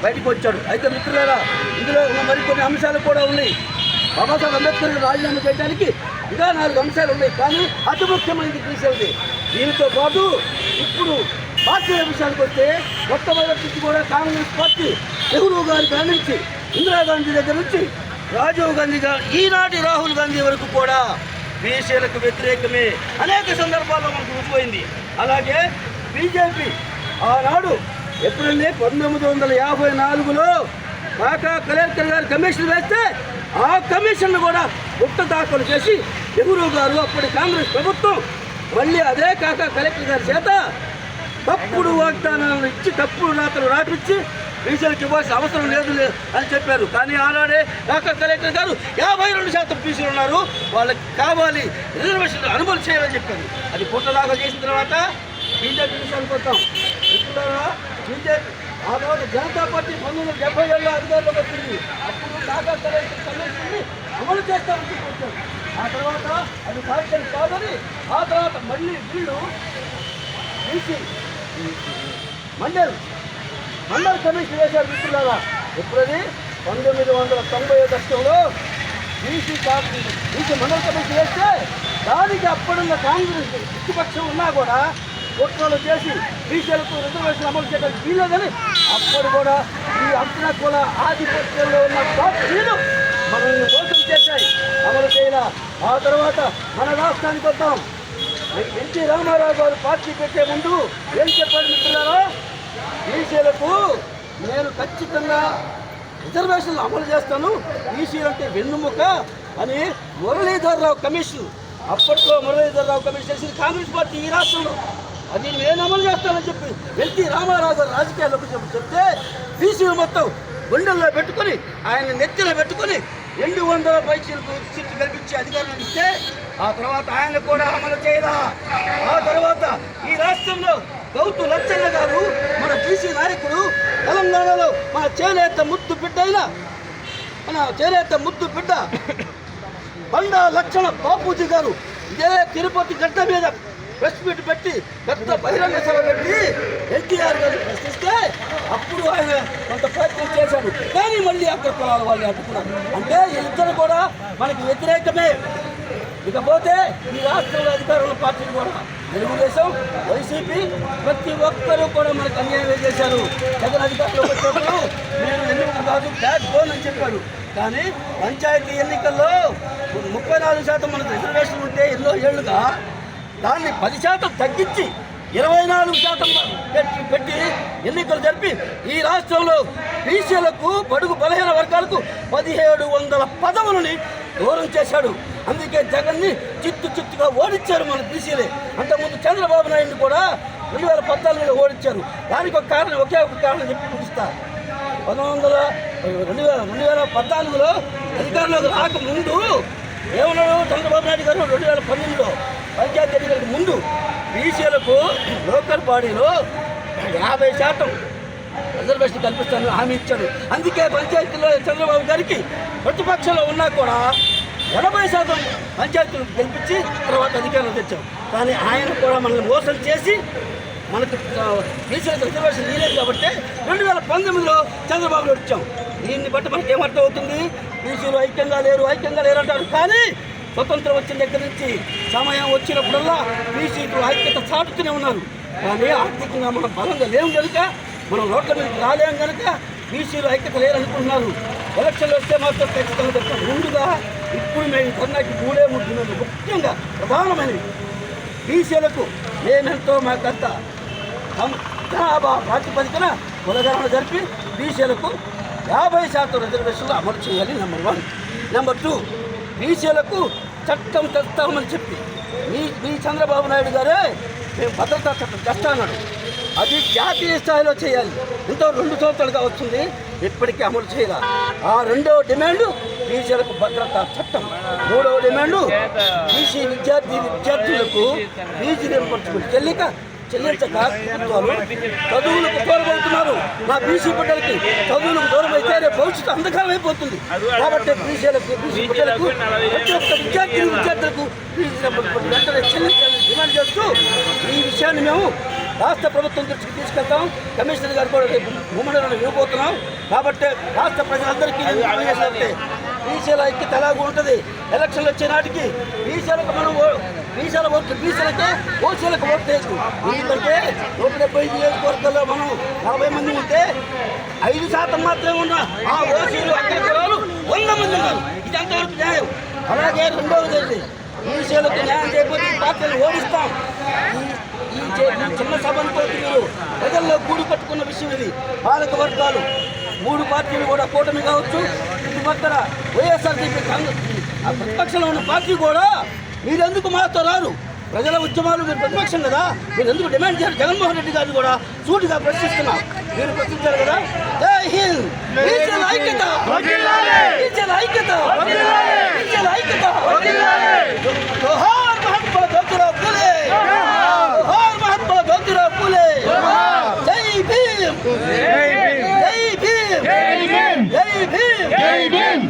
బయటకు వచ్చాడు. అయితే మిత్రులారా, ఇందులో మరికొన్ని అంశాలు కూడా ఉన్నాయి. బాబాసాహెబ్ అంబేద్కర్ రాజీనామా చేయడానికి ఇంకా 4 అంశాలు ఉన్నాయి. కానీ అతి ముఖ్యమైనది తీసేది. దీనితో పాటు ఇప్పుడు పార్టీల విషయానికి వస్తే మొట్టమొదటి నుంచి కూడా కాంగ్రెస్ పార్టీ నెహ్రూ గారి కాడి నుంచి, ఇందిరాగాంధీ దగ్గర నుంచి, రాజీవ్ గాంధీ గారు, ఈనాటి రాహుల్ గాంధీ వరకు కూడా బీసీలకు వ్యతిరేకమే అనేక సందర్భాల్లో మనకు రుజువైంది. అలాగే బీజేపీ ఆనాడు ఎప్పుడంటే 1954లో కాకా కలెక్టర్ గారు కమిషన్ వేస్తే ఆ కమిషన్ కూడా గుట్ట దాఖలు చేసి నెహ్రూ గారు అప్పటి కాంగ్రెస్ ప్రభుత్వం మళ్ళీ అదే కాకా కలెక్టర్ గారి చేత తప్పుడు వాగ్దానాలను ఇచ్చి తప్పుడు రాతలు రాపించి బీసీలకు ఇవ్వాల్సిన అవసరం లేదు అని చెప్పారు. కానీ ఆనాడే కాకా కలెక్టర్ గారు 52% బీసీలు ఉన్నారు, వాళ్ళకి కావాలి రిజర్వేషన్లు అమలు చేయాలని చెప్పారు. అది పుట్ట దాఖలు చేసిన తర్వాత బీజేపీ విషయానికి వస్తాం. బీజేపీ ఆ తర్వాత జనతా పార్టీ 1970లో అధికారంలోకి వచ్చింది. అప్పుడు కాకా కలెక్టర్ కమిషన్ని అమలు చేస్తామని చెప్పొచ్చారు. ఆ తర్వాత అది సాధ్యం కాదని ఆ తర్వాత మళ్ళీ వీళ్ళు బీసీ మండల్ కమిషన్ వేశారు. మిత్రులారా, ఎప్పుడది 1990 దశకంలో బీసీ మండల్ కమిషన్ వేస్తే దానికి అప్పుడున్న కాంగ్రెస్ ప్రతిపక్షం ఉన్నా కూడా కుట్రలు చేసి బీసీలకు రిజర్వేషన్ అమలు చేయడానికి వీలేదని అప్పుడు కూడా ఈ అంచనా కుల ఆధిపత్యంలో ఉన్న పార్టీలు మనల్ని మోసం చేశాయి, అమలు చేయాల. ఆ తర్వాత మన రాష్ట్రానికి వద్దాం. ఎన్టీ రామారావు గారు పార్టీ పెట్టే ముందు ఏం చెప్పాడు మిత్రులారా? బీసీలకు నేను ఖచ్చితంగా రిజర్వేషన్లు అమలు చేస్తాను, బీసీలు అంటే వెన్నుముక అని మురళీధర్రావు కమిషన్, అప్పట్లో మురళీధర్రావు కమిషన్ చేసింది కాంగ్రెస్ పార్టీ ఈ రాష్ట్రంలో. అది నేను అమలు చేస్తానని చెప్పి ఎన్టీ రామారావు గారు రాజకీయాల్లోకి చెప్తే బీసీలు మొత్తం గుండెల్లో పెట్టుకొని ఆయన నెత్తిలో పెట్టుకొని 200 పైసలకు సీట్లు కల్పించి అధికారులు ఇస్తే ఆ తర్వాత ఆయన కూడా అమలు చేయరా. ఆ తర్వాత ఈ రాష్ట్రంలో గౌతు లచ్చన్న గారు మన బీసీ నాయకుడు, తెలంగాణలో మన చేనేత ముద్దు బిడ్డ బండా లక్షణ బాపూజీ గారు ఇదే తిరుపతి గడ్డ మీద ప్రెస్ మీట్ పెట్టి పెద్ద బహిరంగ సభ పెట్టి ఎన్టీఆర్ గారిని ప్రశ్నిస్తే అప్పుడు ఆయన కొంత ప్రయత్నం చేశాడు. కానీ మళ్ళీ అగ్ర కులాల వాళ్ళు అడ్డుకున్నారు. అంటే ఇద్దరు కూడా మనకి వ్యతిరేకమే. ఇకపోతే ఈ రాష్ట్రంలో అధికారంలో పార్టీలు కూడా తెలుగుదేశం, వైసీపీ ప్రతి ఒక్కరూ కూడా మనకు అన్యాయం చేశారు. జగన్ అధికారంలోకి వచ్చినప్పుడు నేను ఎన్నికలు కాదు బ్యాక్ బోన్ అని చెప్పాడు. కానీ పంచాయతీ ఎన్నికల్లో 34% మనకు రిజర్వేషన్ ఉంటే ఎన్నో ఏళ్లుగా దాన్ని 10% తగ్గించి 24% పెట్టి ఎన్నికలు జరిపి ఈ రాష్ట్రంలో బీసీలకు, బడుగు బలహీన వర్గాలకు 1700 పదవులని దూరం చేశాడు. అందుకే జగన్ని చిత్తుగా ఓడించారు మన బీసీలే. అంతకుముందు చంద్రబాబు నాయుడిని కూడా 2014లో ఓడించారు. దానికి ఒకే ఒక కారణం చెప్పి చూపిస్తా. 2014లో అధికారంలోకి రాకముందు ఏమన్నాడు చంద్రబాబు నాయుడు గారు? 2012లో పంచాయతీ ఎన్నికలకు ముందు బీసీలకు లోకల్ బాడీలో 50% రిజర్వేషన్ కల్పిస్తాను హామీ ఇచ్చాడు. అందుకే పంచాయతీలో చంద్రబాబు గారికి ప్రతిపక్షంలో ఉన్నా కూడా 80% పంచాయతీలు గెలిపించి తర్వాత అధికారంలో తెచ్చాం. కానీ ఆయన కూడా మనల్ని మోసం చేసి మనకు బీసీలకు రిజర్వేషన్ ఇవ్వలేదు. కాబట్టి 2019లో చంద్రబాబు నాయుడు ఇచ్చాం. దీన్ని బట్టి మనకి ఏమర్థం అవుతుంది? బీసీలు ఐక్యంగా లేరు అంటారు. కానీ స్వతంత్రం వచ్చిన దగ్గర నుంచి సమయం వచ్చినప్పుడల్లా బీసీలు ఐక్యత చాటుతూనే ఉన్నారు. కానీ ఆర్థికంగా మనం బలంగా లేవు కనుక, మనం రోడ్ల మీద రాలేము కనుక బీసీలు ఐక్యత లేరనుకుంటున్నారు. ఎలక్షన్లు వస్తే మాత్రం ఖచ్చితంగా చెప్తాం. ముందుగా ఇప్పుడు మేము కొన్నాకి 3 ముఖ్యంగా ప్రధానమైనవి బీసీలకు మేమెంతో మాకంతా జనాభా ప్రాతిపదికన కులగణన జరిపి బీసీలకు 50% రిజర్వేషన్లు అమలు చేయాలి. నెంబర్ 1. నెంబర్ 2, బీసీలకు చట్టం తెస్తామని చెప్పి మీ చంద్రబాబు నాయుడు గారే మేము భద్రతా చట్టం తెస్తా అన్నాడు. అది జాతీయ స్థాయిలో చేయాలి. ఎంతో 2 సంవత్సరాలుగా వస్తుంది, ఇప్పటికీ అమలు చేయాలి. ఆ 2వ డిమాండు బీసీలకు భద్రతా చట్టం. 3వ డిమాండు బీసీ విద్యార్థులకు ఫీజు రీయింబర్స్మెంట్ చెల్లించక ప్రభుత్వాలు చదువులకు దూరం అవుతున్నారు. మా బీసీ బిడ్డలకి చదువులకు దూరం అయితే రేపు భవిష్యత్తు అంధకారం అయిపోతుంది. కాబట్టి బీసీ బిడ్డలకు ప్రతి ఒక్క విద్యార్థులకు ఫీజు రీయింబర్స్మెంట్ వెంటనే చెల్లించాలని డిమాండ్ చేస్తూ ఈ విషయాన్ని మేము రాష్ట్ర ప్రభుత్వం దృష్టికి తీసుకెళ్తాం. కమిషనర్ గారు కూడా ఉమ్మడిలో ఇవ్వబోతున్నాం. కాబట్టి రాష్ట్ర ప్రజలందరికీ బీసీల ఐక్యత ఎలాగూ ఉంటుంది. ఎలక్షన్లు వచ్చే నాటికి బీసీలకు మనం బీసీల ఓట్లు బీసీలకే ఓసీలకు ఓటు వేయచ్చు. ఎందుకంటే 175 నియోజకవర్గాల్లో మనం 40 మంది ఉంటే 5% మాత్రమే ఉన్న ఆ ఓసీలు అగ్రకులాలు 100 మంది ఉన్నారు. ఇది అంతవరకు న్యాయం. అలాగే రెండవది బీసీలకు న్యాయం చేయకపోతే పార్టీలు ఓడిస్తాం. ఈ చిన్న సభలతో మీరు ప్రజల్లో గూడు కట్టుకున్న విషయం ఇది. పాలక వర్గాలు 3 పార్టీలు కూడా కూటమి కావచ్చు, ఇటుపక్కన వైఎస్ఆర్సీపీ ప్రతిపక్షంలో ఉన్న పార్టీ కూడా మీరెందుకు మాతో రారు? ప్రజల ఉద్యమాలు మీరు ప్రతిపక్షం కదా, మీరు ఎందుకు డిమాండ్ చేయాలి? జగన్మోహన్ రెడ్డి గారిని కూడా సూటిగా ప్రశ్నిస్తున్నా. మీరు ప్రశ్నించారు కదా. జై హింద్. బీసీల ఐక్యత, బీసీల ఐక్యత, బీసీల ఐక్యత. జోహార్ మహాత్మా జ్యోతిరావు ఫూలే, జోహార్ మహాత్మా జ్యోతిరావు ఫూలే. జై భీమ్, జై భీమ్, జై భీమ్, జై భీమ్, జై భీమ్.